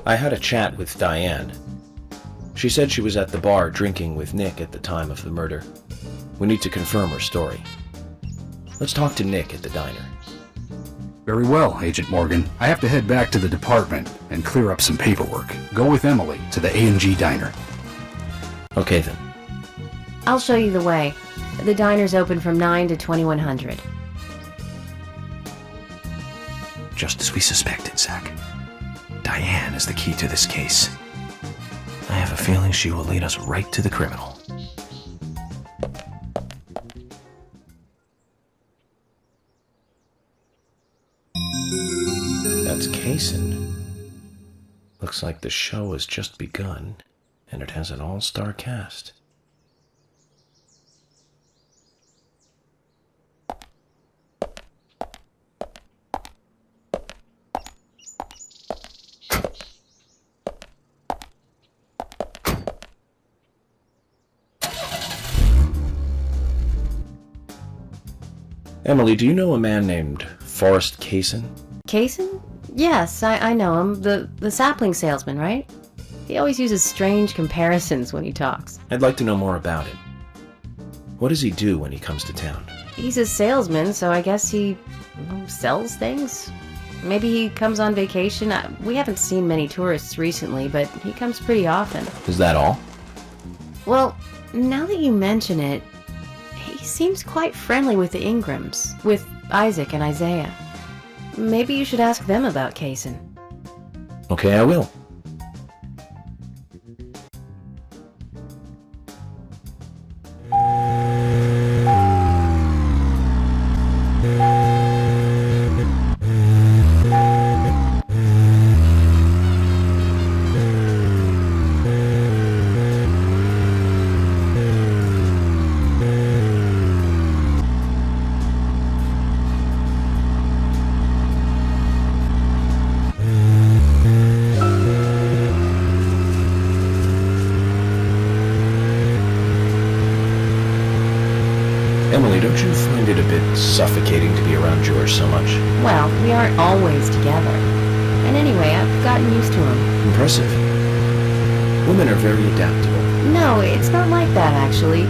I had a chat with Diane. She said she was at the bar drinking with Nick at the time of the murder. We need to confirm her story. Let's talk to Nick at the diner. Very well, Agent Morgan. I have to head back to the department and clear up some paperwork. Go with Emily to the A&G diner. Okay then. I'll show you the way. The diner's open from 9 to 2100. Just as we suspected, Zach. Diane is the key to this case. I have a feeling she will lead us right to the criminal. That's Kase. Looks like the show has just begun, and it has an all-star cast. Emily, do you know a man named Forest Kase? Kase? Yes, I know him. The sapling salesman, right? He always uses strange comparisons when he talks. I'd like to know more about him. What does he do when he comes to town? He's a salesman, so I guess he sells things? Maybe he comes on vacation. We haven't seen many tourists recently, but he comes pretty often. Is that all? Well, now that you mention it, he seems quite friendly with the Ingrams, with Isaac and Isaiah. Maybe you should ask them about Kase. Okay, I will. Emily, don't you find it a bit suffocating to be around George so much? Well, we aren't always together. And anyway, I've gotten used to him. Impressive. Women are very adaptable. No, it's not like that, actually.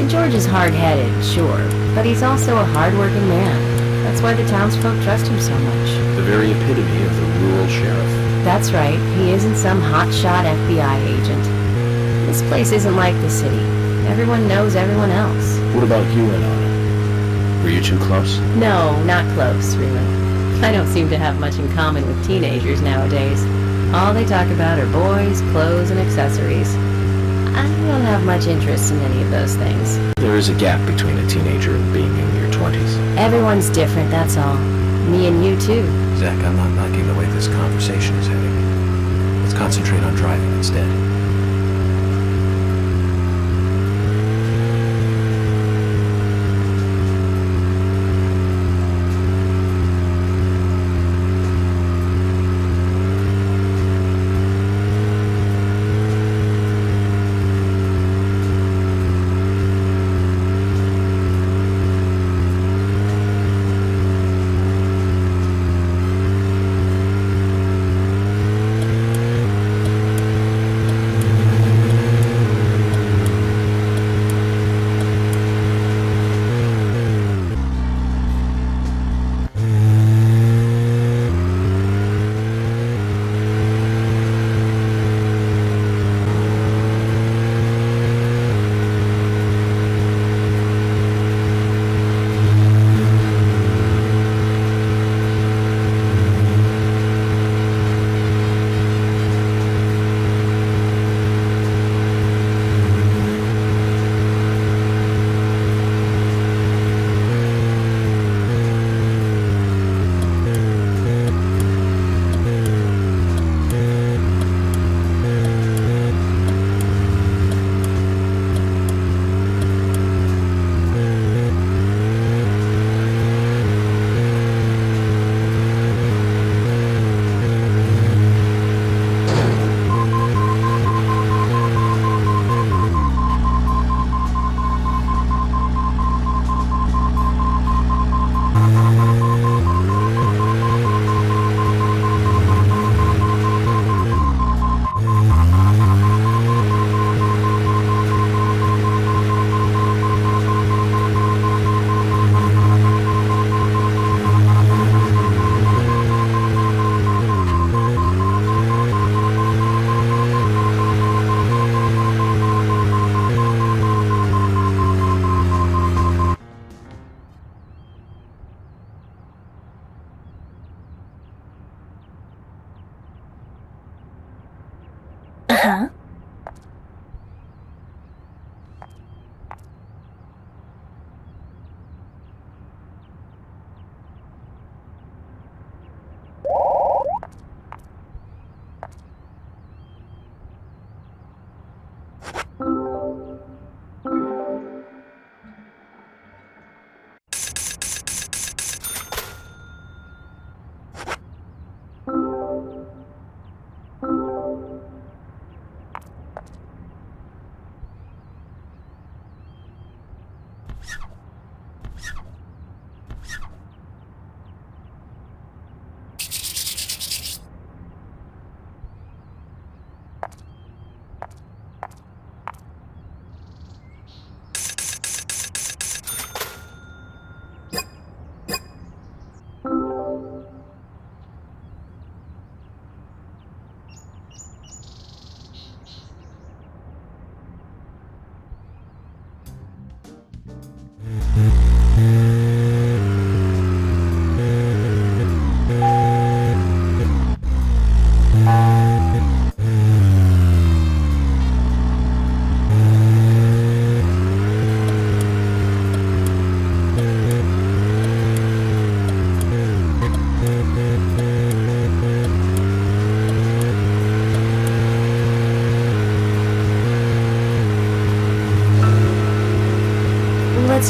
George is hard-headed, sure, but he's also a hard-working man. That's why the townsfolk trust him so much. The very epitome of the rural sheriff. That's right. He isn't some hotshot FBI agent. This place isn't like the city. Everyone knows everyone else. What about you and Anna? Were you too close? No, not close, really. I don't seem to have much in common with teenagers nowadays. All they talk about are boys, clothes, and accessories. I don't have much interest in any of those things. There is a gap between a teenager and being in your 20s. Everyone's different, that's all. Me and you, too. Zach, I'm not liking the way this conversation is heading. Let's concentrate on driving instead.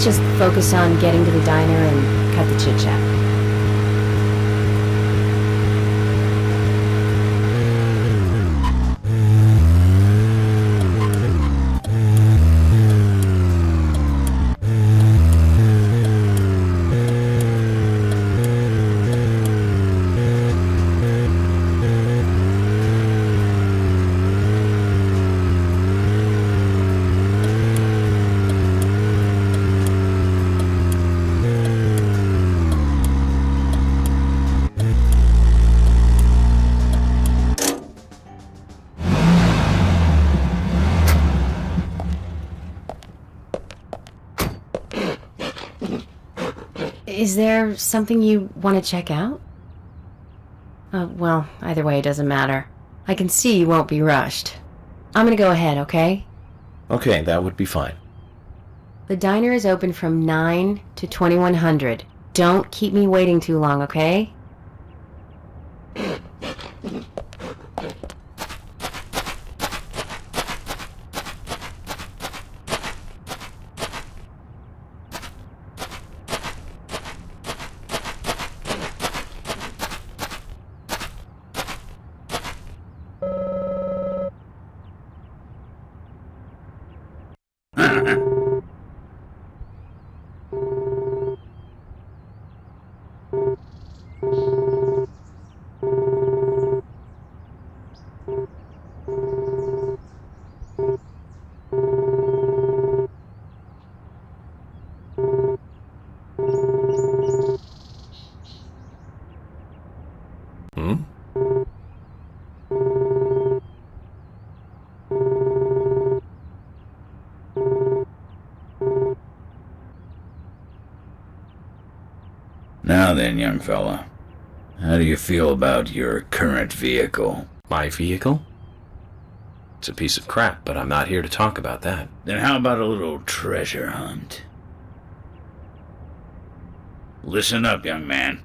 Let's just focus on getting to the diner and cut the chit-chat. Is there something you want to check out? Well, either way, it doesn't matter. I can see you won't be rushed. I'm gonna go ahead, okay? Okay, that would be fine. The diner is open from 9 to 2100. Don't keep me waiting too long, okay? Now then, young fella, how do you feel about your current vehicle? My vehicle? It's a piece of crap, but I'm not here to talk about that. Then how about a little treasure hunt? Listen up, young man.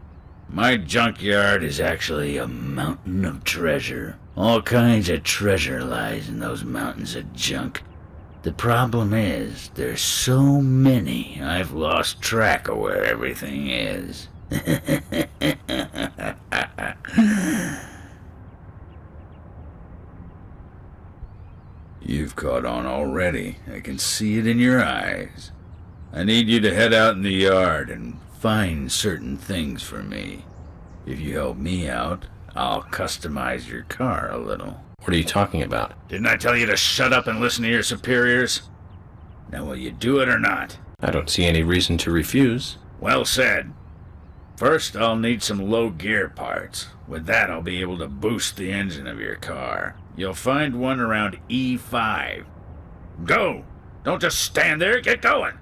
My junkyard is actually a mountain of treasure. All kinds of treasure lies in those mountains of junk. The problem is, there's so many, I've lost track of where everything is. You've caught on already. I can see it in your eyes. I need you to head out in the yard and find certain things for me. If you help me out, I'll customize your car a little. What are you talking about? Didn't I tell you to shut up and listen to your superiors? Now will you do it or not? I don't see any reason to refuse. Well said. First, I'll need some low gear parts. With that, I'll be able to boost the engine of your car. You'll find one around E5. Go! Don't just stand there, get going!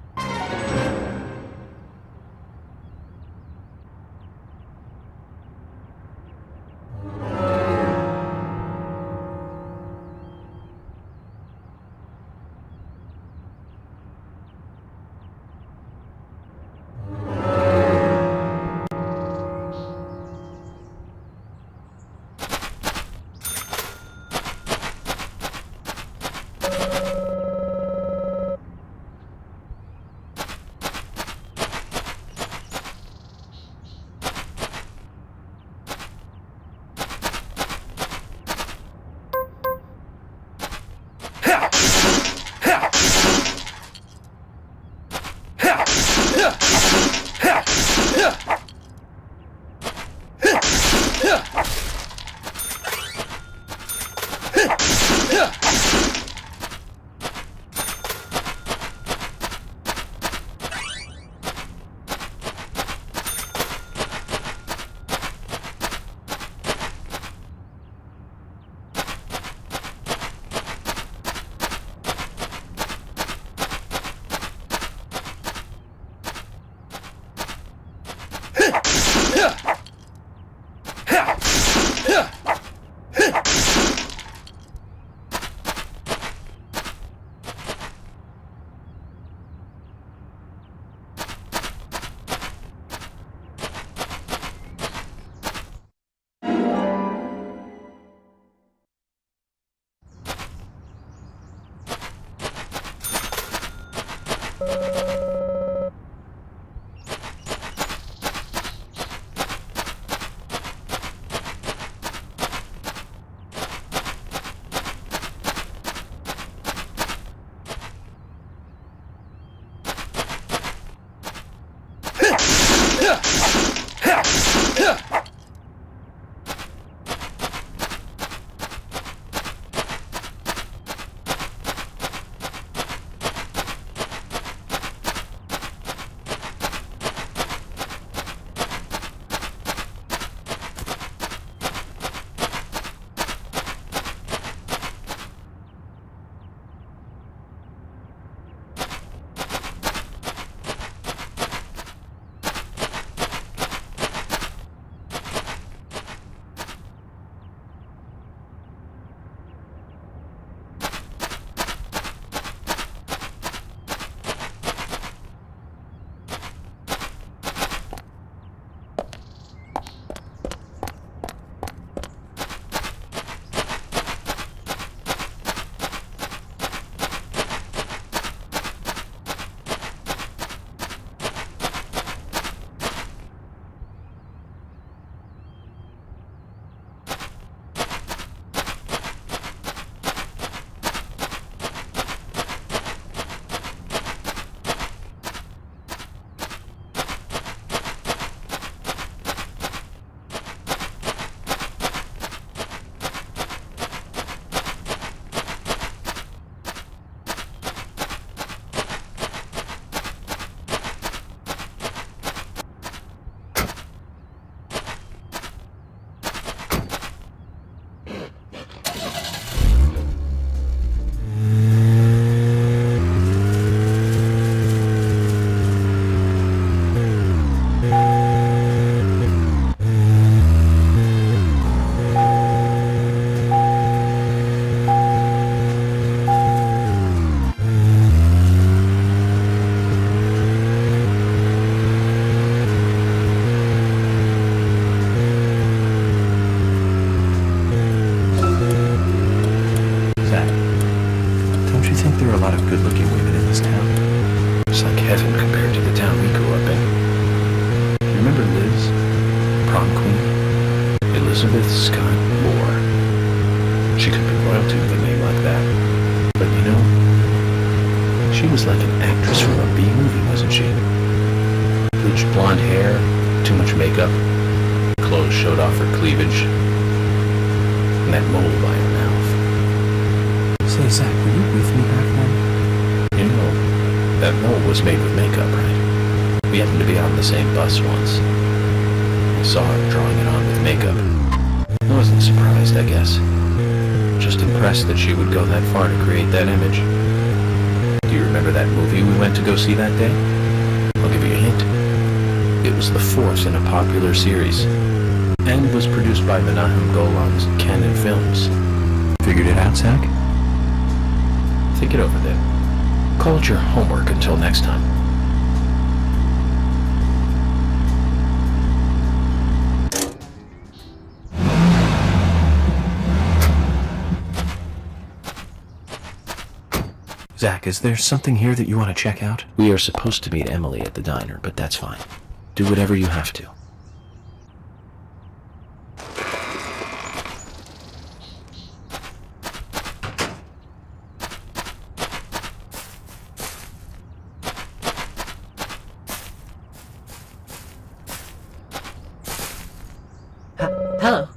Elizabeth Scott Moore. She could be royalty with a name like that. But you know, she was like an actress from a B-movie, wasn't she? Bleached blonde hair, too much makeup, clothes showed off her cleavage, and that mole by her mouth. Say, Zach, were you with me back then? You know, that mole was made with makeup, right? We happened to be on the same bus once. I saw her drawing it on with makeup. I wasn't surprised, I guess. Just impressed that she would go that far to create that image. Do you remember that movie we went to go see that day? I'll give you a hint. It was the fourth in a popular series, and was produced by Menahem Golan's Canon Films. Figured it out, Zach? Think it over then. Call it your homework until next time. Zach, is there something here that you want to check out? We are supposed to meet Emily at the diner, but that's fine. Do whatever you have to. Hello.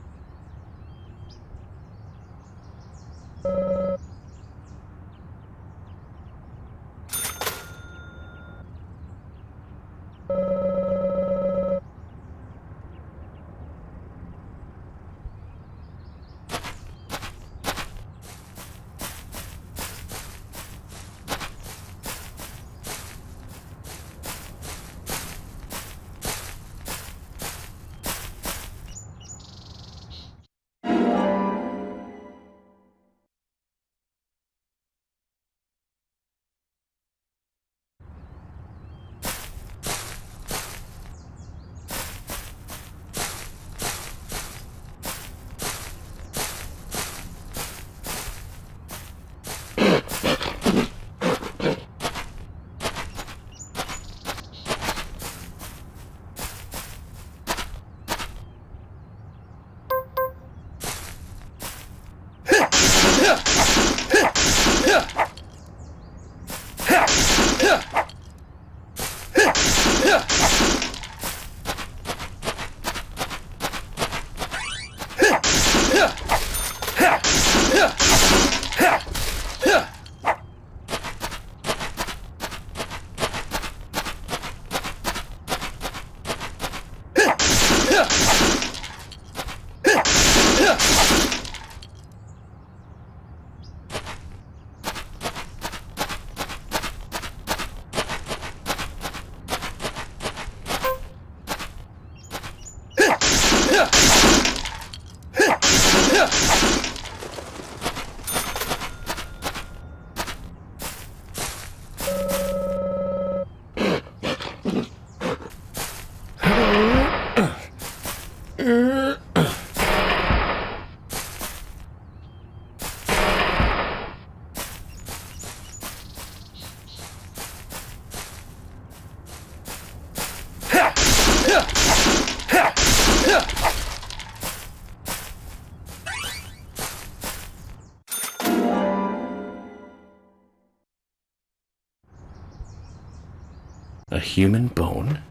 A human bone?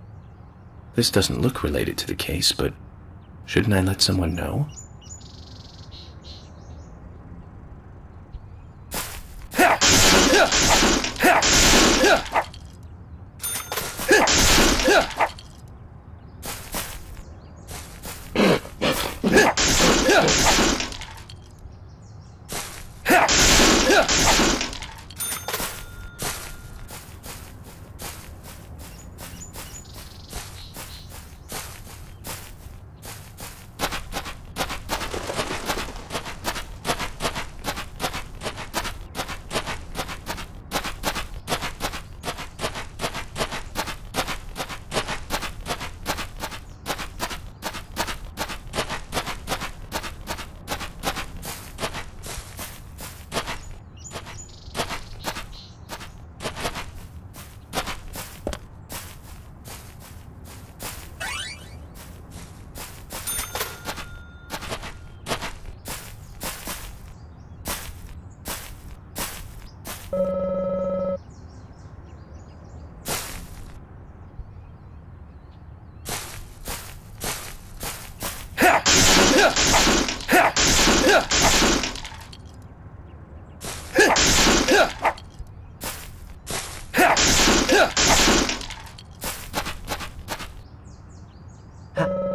This doesn't look related to the case, but shouldn't I let someone know?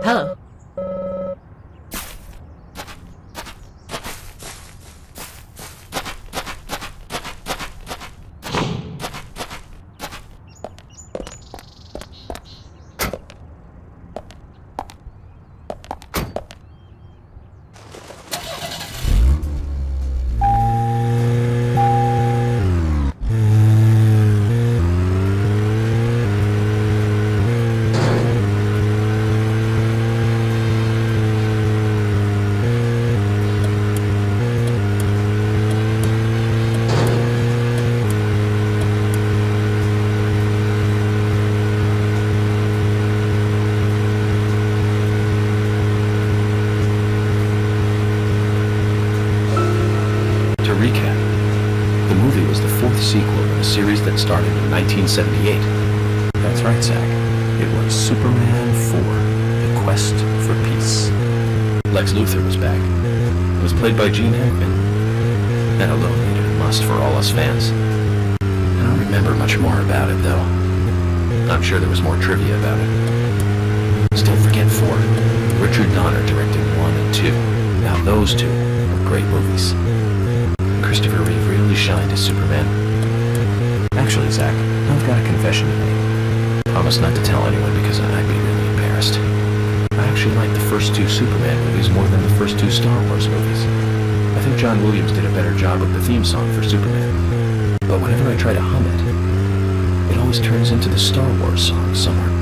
Hello. Sequel in a series that started in 1978. That's right, Zach. It was Superman 4, The Quest for Peace. Lex Luthor was back. It was played by Gene Hackman. That alone made it a must for all us fans. I don't remember much more about it, though. I'm sure there was more trivia about it. Still forget 4. Richard Donner directed 1 and 2. Now those two were great movies. Christopher Reeve really shined as Superman. Actually, Zach, I've got a confession to make. Promise not to tell anyone because I'd be really embarrassed. I actually like the first 2 Superman movies more than the first 2 Star Wars movies. I think John Williams did a better job of the theme song for Superman. But whenever I try to hum it, it always turns into the Star Wars song somewhere.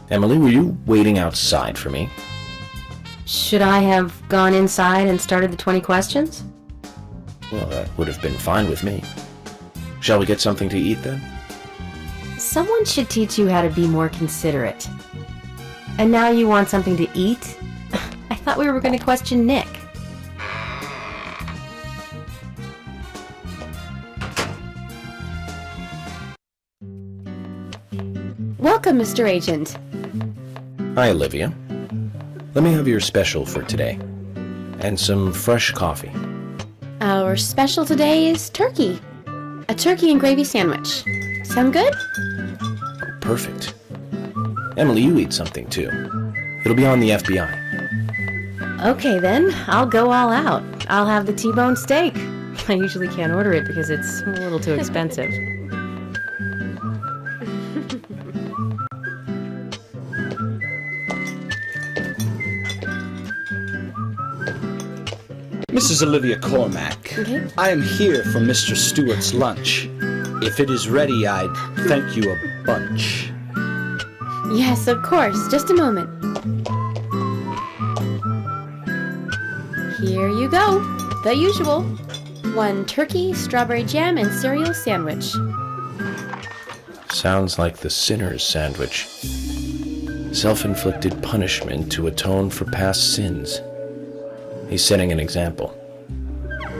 Emily, were you waiting outside for me? Should I have gone inside and started the 20 questions? Well, that would have been fine with me. Shall we get something to eat then? Someone should teach you how to be more considerate. And now you want something to eat? I thought we were going to question Nick. Welcome, Mr. Agent. Hi, Olivia. Let me have your special for today. And some fresh coffee. Our special today is turkey. A turkey and gravy sandwich. Sound good? Perfect. Emily, you eat something too. It'll be on the FBI. Okay then, I'll go all out. I'll have the T-bone steak. I usually can't order it because it's a little too expensive. Mrs. Olivia Cormack, Okay. I am here for Mr. Stewart's lunch. If it is ready, I'd thank you a bunch. Yes, of course. Just a moment. Here you go. The usual. 1 turkey, strawberry jam, and cereal sandwich. Sounds like the sinner's sandwich. Self-inflicted punishment to atone for past sins. He's setting an example.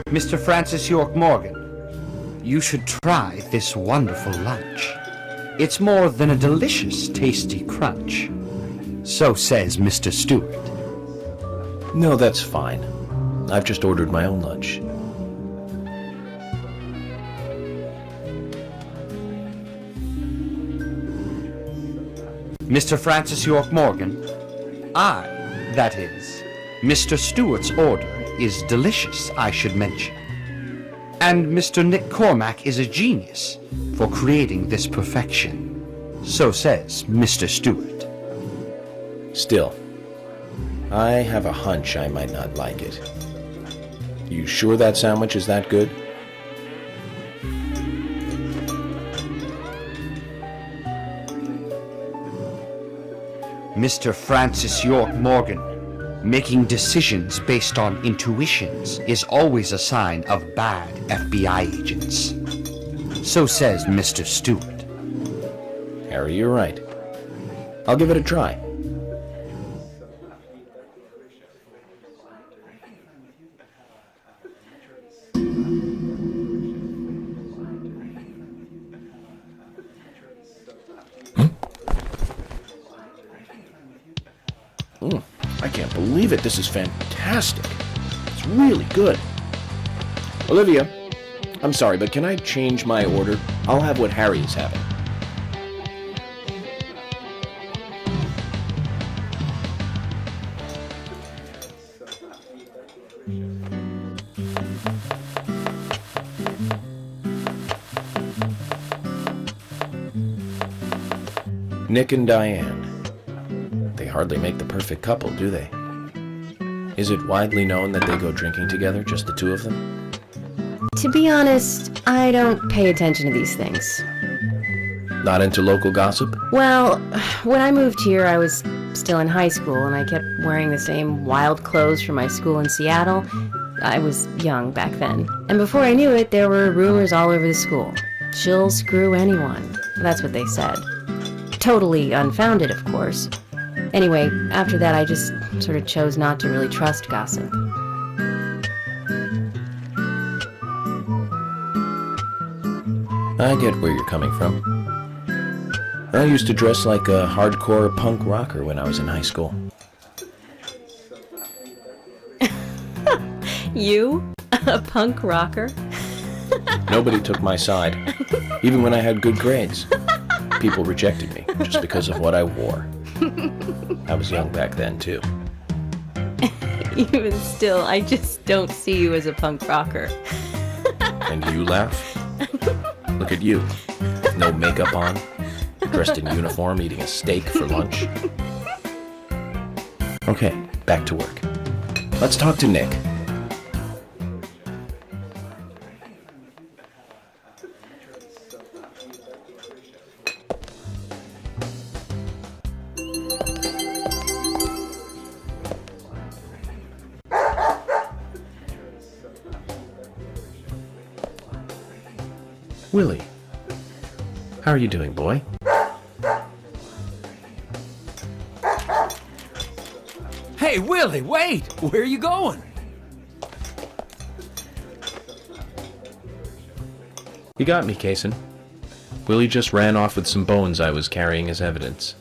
Mr. Francis York Morgan, you should try this wonderful lunch. It's more than a delicious, tasty crunch. So says Mr. Stewart. No, that's fine. I've just ordered my own lunch. Mr. Francis York Morgan, that is, Mr. Stewart's order is delicious, I should mention. And Mr. Nick Cormack is a genius for creating this perfection. So says Mr. Stewart. Still, I have a hunch I might not like it. You sure that sandwich is that good? Mr. Francis York Morgan, making decisions based on intuitions is always a sign of bad FBI agents. So says Mr. Stewart. Harry, you're right. I'll give it a try. I can't believe it. This is fantastic. It's really good. Olivia, I'm sorry, but can I change my order? I'll have what Harry is having. Nick and Diane. They hardly make the perfect couple, do they? Is it widely known that they go drinking together, just the two of them? To be honest, I don't pay attention to these things. Not into local gossip? Well, when I moved here, I was still in high school, and I kept wearing the same wild clothes from my school in Seattle. I was young back then. And before I knew it, there were rumors all over the school. She'll screw anyone. That's what they said. Totally unfounded, of course. Anyway, after that, I just sort of chose not to really trust gossip. I get where you're coming from. I used to dress like a hardcore punk rocker when I was in high school. You? A punk rocker? Nobody took my side, even when I had good grades. People rejected me just because of what I wore. I was young back then, too. Even still, I just don't see you as a punk rocker. And you laugh? Look at you, with no makeup on, dressed in uniform, eating a steak for lunch. Okay, back to work. Let's talk to Nick. Willie, how are you doing, boy? Hey, Willie, wait! Where are you going? You got me, Kason. Willie just ran off with some bones I was carrying as evidence.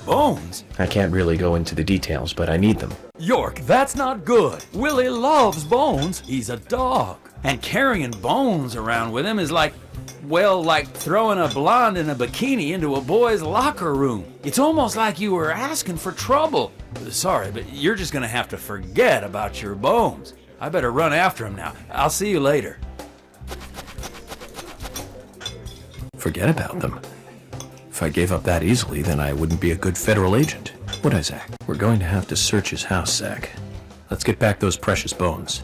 Bones? I can't really go into the details, but I need them. York, that's not good. Willie loves bones. He's a dog. And carrying bones around with him is like, well, like throwing a blonde in a bikini into a boy's locker room. It's almost like you were asking for trouble. Sorry, but you're just gonna have to forget about your bones. I better run after him now. I'll see you later. Forget about them. If I gave up that easily, then I wouldn't be a good federal agent, would I, Zach? We're going to have to search his house, Zach. Let's get back those precious bones.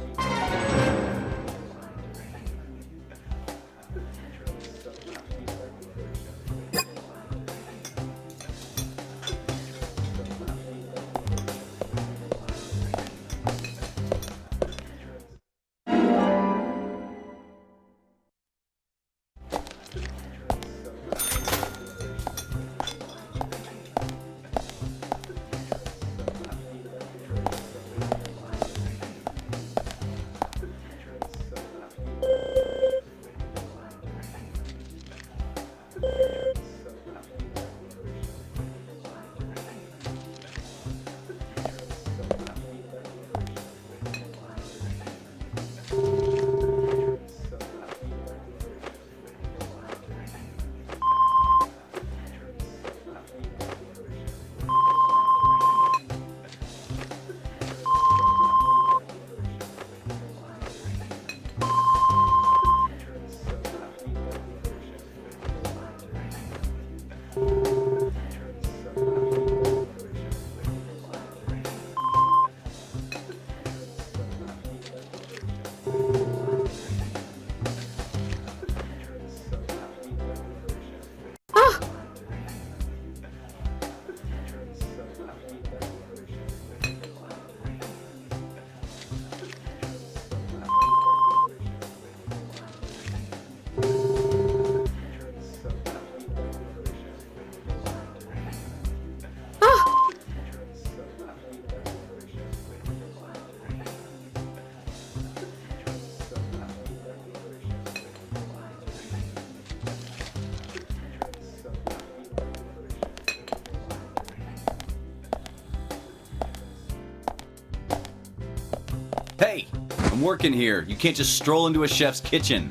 Hey, I'm working here. You can't just stroll into a chef's kitchen.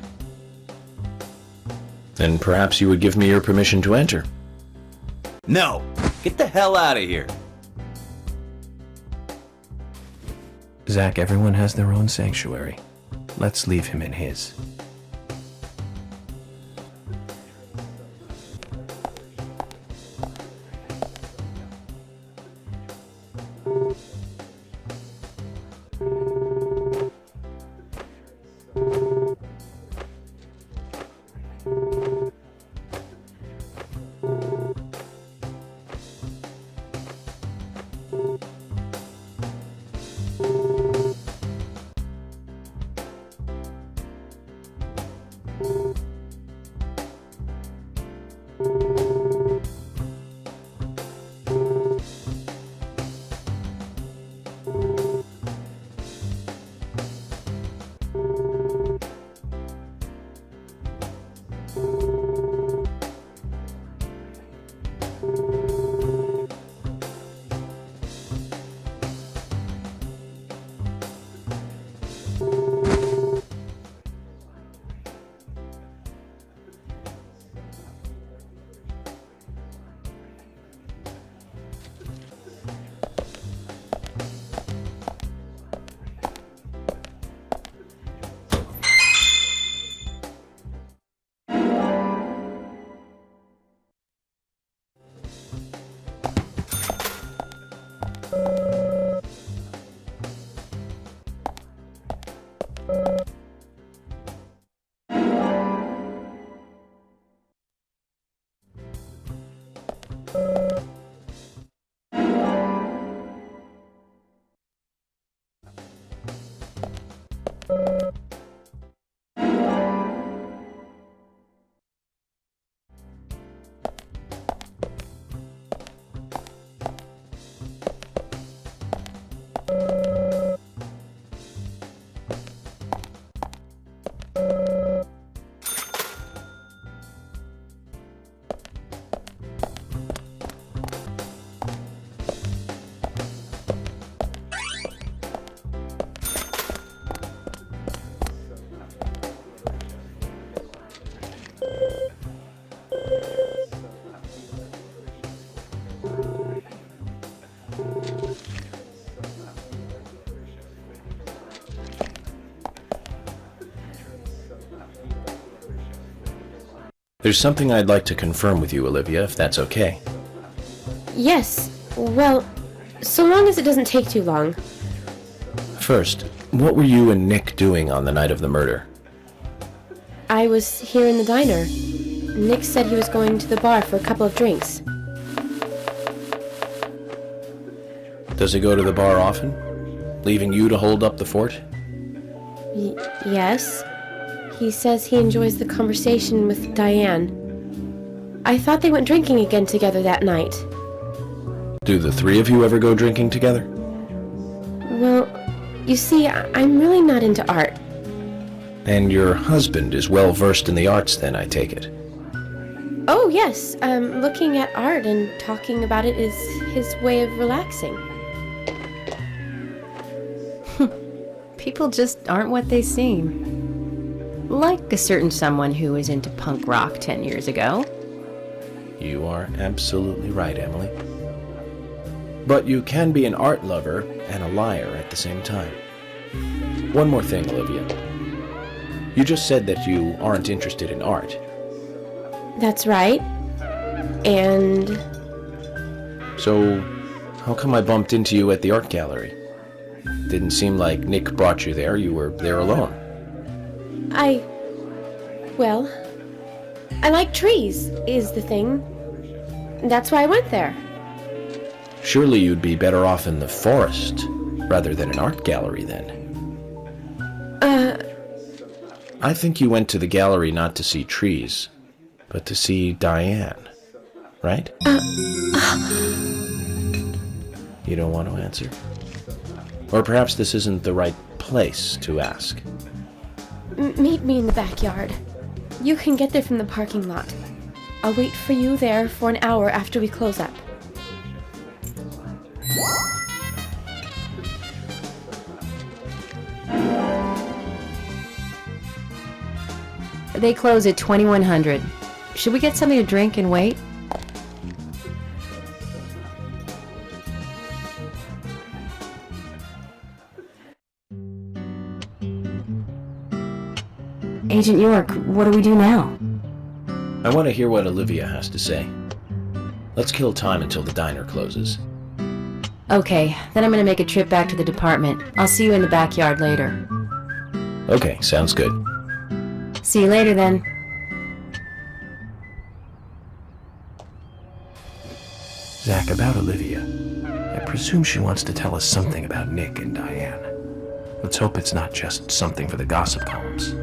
Then perhaps you would give me your permission to enter. No! Get the hell out of here! Zach, everyone has their own sanctuary. Let's leave him in his. There's something I'd like to confirm with you, Olivia, if that's okay. Yes, well, so long as it doesn't take too long. First, what were you and Nick doing on the night of the murder? I was here in the diner. Nick said he was going to the bar for a couple of drinks. Does he go to the bar often? Leaving you to hold up the fort? Yes. He says he enjoys the conversation with Diane. I thought they went drinking again together that night. Do the three of you ever go drinking together? Well, you see, I'm really not into art. And your husband is well versed in the arts then, I take it? Oh, yes. Looking at art and talking about it is his way of relaxing. People just aren't what they seem. Like a certain someone who was into punk rock 10 years ago. You are absolutely right, Emily. But you can be an art lover and a liar at the same time. One more thing, Olivia. You just said that you aren't interested in art. That's right. And... So, how come I bumped into you at the art gallery? Didn't seem like Nick brought you there. You were there alone. Well, I like trees, is the thing. That's why I went there. Surely you'd be better off in the forest, rather than an art gallery then. I think you went to the gallery not to see trees, but to see Diane, right? You don't want to answer? Or perhaps this isn't the right place to ask. Meet me in the backyard. You can get there from the parking lot. I'll wait for you there for an hour after we close up. They close at 2100. Should we get something to drink and wait? Agent York, what do we do now? I want to hear what Olivia has to say. Let's kill time until the diner closes. Okay, then I'm gonna make a trip back to the department. I'll see you in the backyard later. Okay, sounds good. See you later then. Zach, about Olivia. I presume she wants to tell us something about Nick and Diane. Let's hope it's not just something for the gossip columns.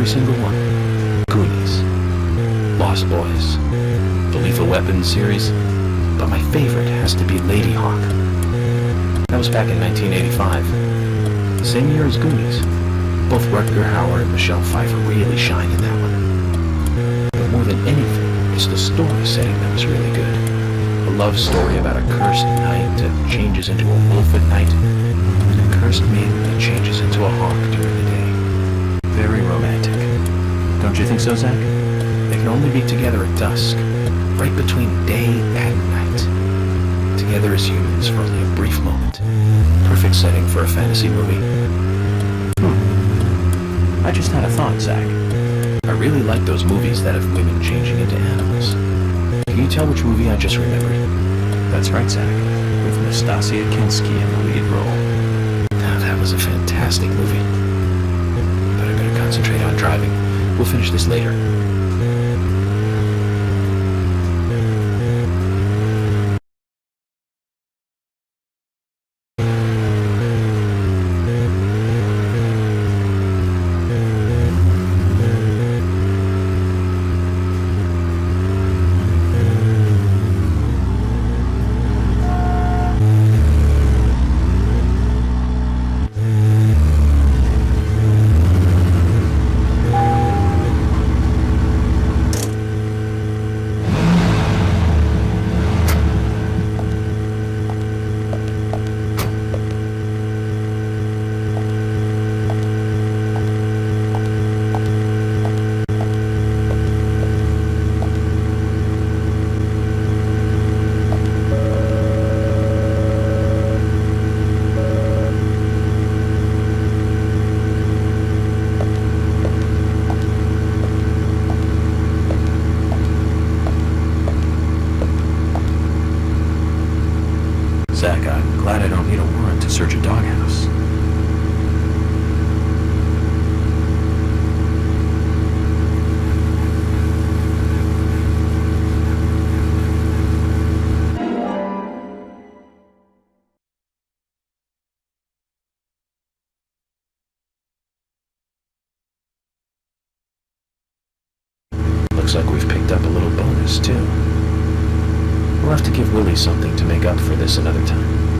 every single one. Goonies, Lost Boys, the Lethal Weapon series, but my favorite has to be Lady Hawk. That was back in 1985, the same year as Goonies. Both Rutger Hauer and Michelle Pfeiffer really shine in that one. But more than anything, it's the story setting that was really good. A love story about a cursed knight that changes into a wolf at night, and a cursed maiden that changes into a hawk during the day. Very romantic. Don't you think so, Zach? They can only be together at dusk, right between day and night. Together as humans for only a brief moment. Perfect setting for a fantasy movie. I just had a thought, Zach. I really like those movies that have women changing into animals. Can you tell which movie I just remembered? That's right, Zach. With Nastasia Kinski in the lead role. Now, that was a fantastic movie. But I better concentrate on driving. We'll finish this later. Zach, I'm glad I don't need a warrant to search a doghouse. Looks like we've picked up a little bonus, too. We'll have to give Willie something to make up for this another time.